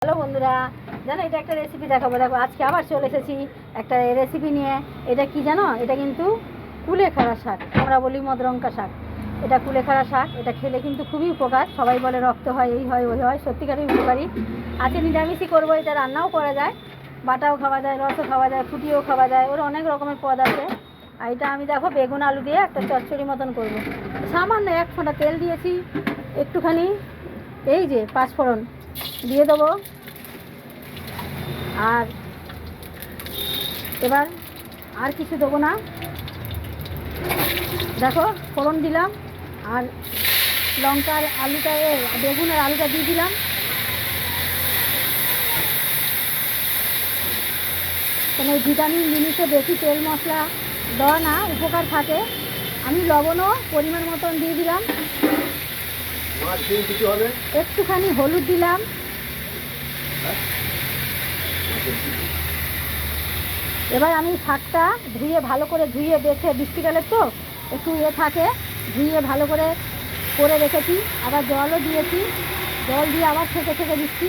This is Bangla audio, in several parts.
হ্যালো বন্ধুরা, জানো এটা একটা রেসিপি দেখাবো। দেখো আজকে আবার চলে এসেছি একটা রেসিপি নিয়ে। এটা কি জানো? এটা কিন্তু কুলেখাড়া শাক, আমরা বলি মদরঙ্কা শাক। এটা কুলেখাড়া শাক, এটা খেলে কিন্তু খুবই উপকার। সবাই বলে রক্ত হয়, এই হয়, ওই হয়, সত্যিকারই উপকারী। আজকে নিরামিষই করবো। এটা রান্নাও করা যায়, বাটাও খাওয়া যায়, রসও খাওয়া যায়, ফুটিয়েও খাওয়া যায়, ওর অনেক রকমের পদ আছে। আর এটা আমি দেখো বেগুন আলু দিয়ে একটা চচ্চড়ি মতন করবো। সামান্য এক ফোঁটা তেল দিয়েছি, একটুখানি এই যে পাঁচফোড়ন দিয়ে দেবো। আর এবার আর কিছু দেবো না, দেখো ফোড়ন দিলাম আর লঙ্কার আলুটা, বেগুনের আলুটা দিয়ে দিলাম। কোনো ভিটামিন জিনিসে বেশি তেল মশলা দেওয়া না, উপকার থাকে। আমি লবণও পরিমাণ মতন দিয়ে দিলাম, একটুখানি হলুদ দিলাম। এবার আমি শাকটা ধুয়ে ভালো করে বেছে, বৃষ্টিকালের তো একটু থাকে, ধুয়ে ভালো করে রেখেছি। আবার জলও দিয়েছি, জল দিয়ে আবার ছেঁকে দিচ্ছি।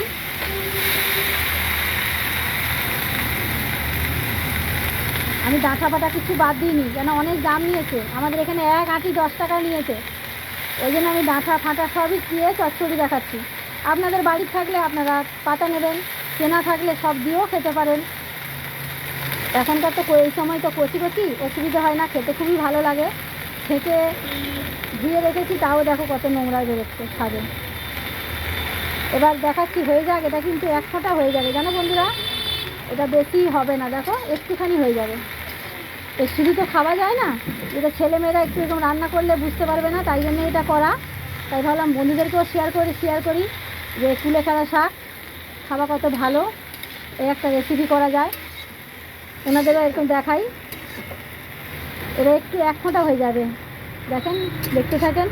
আমি ডাঁটা পাটা কিছু বাদ দিইনি, কেন অনেক দাম নিয়েছে আমাদের এখানে, এক আঁটি 10 টাকা নিয়েছে। ওই জন্য আমি ডাঁটা ফাঁটা সবই দিয়ে চচ্চড়ি দেখাচ্ছি। আপনাদের বাড়ি থাকলে আপনারা পাতা নেবেন, চেনা থাকলে সব দিয়েও খেতে পারেন। এখনকার তো এই সময় তো কচি অসুবিধা হয় না, খেতে খুবই ভালো লাগে। ছেঁকে ধুয়ে রেখেছি, তাও দেখো কত নোংরা বেরোচ্ছে শাকে। এবার দেখাচ্ছি, হয়ে যাক। এটা কিন্তু এক ফোঁটা হয়ে যাবে জানো বন্ধুরা, এটা বেশি হবে না, দেখো একটুখানি হয়ে যাবে। এই শুধু তো খাওয়া যায় না, এটা ছেলেমেয়েরা একটু এরকম রান্না করলে বুঝতে পারবে না, তাই জন্য এটা করা। তাই ভাবলাম বন্ধুদেরকেও শেয়ার করি যে কুলেখাড়া শাক খাওয়া কত ভালো, এই একটা রেসিপি করা যায়। ওনাদেরও এরকম দেখাই। এরা একটু এক ফোঁটা হয়ে যাবে, দেখেন, দেখতে থাকেন।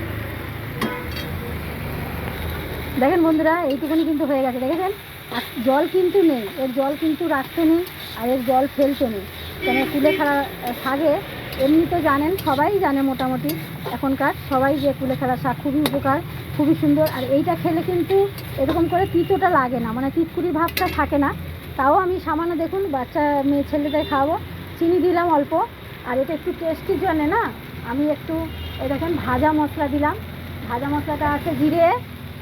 দেখেন বন্ধুরা, এইটুকুনি কিন্তু হয়ে গেছে, দেখেছেন? আর জল কিন্তু নেই, এর জল কিন্তু রাখতে নেই, আর এর জল ফেলতে নেই। কেন কুলেখাড়া শাকে এমনি তো জানেন, সবাই জানে মোটামুটি এখনকার সবাই, যে কুলেখাড়া শাক খুবই উপকার, খুবই সুন্দর। আর এইটা খেলে কিন্তু এরকম করে তিতোটা লাগে না, মানে তিতকুড়ি ভাবটা থাকে না। তাও আমি সামান্য, দেখুন বাচ্চা মেয়ে ছেলেদের খাওয়াবো, চিনি দিলাম অল্প। আর এটা একটু টেস্টির জন্যে না, আমি একটু এই দেখেন ভাজা মশলা দিলাম। ভাজা মশলাটা আছে জিরে,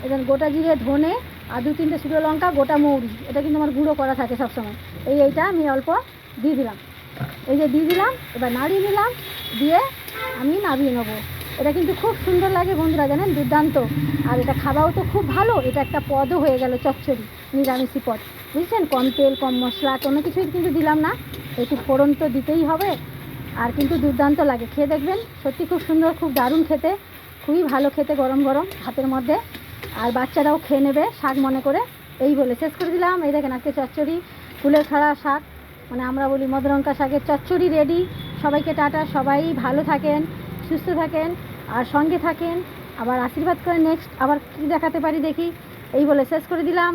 এখানে গোটা জিরে, ধনে, আর 2-3টে শুকনো লঙ্কা, গোটা মৌরি। এটা কিন্তু আমার গুঁড়ো করা থাকে সবসময়। এইটা আমি অল্প দিয়ে দিলাম, এই যে দিয়ে দিলাম। এবার নাড়িয়ে নিলাম, দিয়ে আমি নামিয়ে নেবো। এটা কিন্তু খুব সুন্দর লাগে বন্ধুরা, জানেন, দুর্দান্ত। আর এটা খাওয়াও তো খুব ভালো, এটা একটা পদও হয়ে গেল, চচ্চড়ি, নিরামিষি পদ, বুঝছেন? কম তেল কম মশলা কোনো কিছুই কিন্তু দিলাম না, একটু ফোড়ন তো দিতেই হবে। আর কিন্তু দুর্দান্ত লাগে, খেয়ে দেখবেন, সত্যি খুব সুন্দর, খুব দারুণ খেতে, খুবই ভালো খেতে গরম গরম ভাতের মধ্যে। আর বাচ্চারাও খেয়ে নেবে শাক মনে করে। এই বলে শেষ করে দিলাম। এই দেখেন আজকে চচ্চড়ি কুলেখাড়া শাক, মানে আমরা বলি মদরঙ্কা শাকের চচ্চড়ি রেডি। সবাইকে টাটা, সবাই ভালো থাকেন, সুস্থ থাকেন, আর সঙ্গে থাকেন। আবার আশীর্বাদ করে নেক্সট আবার কী দেখাতে পারি দেখি। এই বলে শেষ করে দিলাম।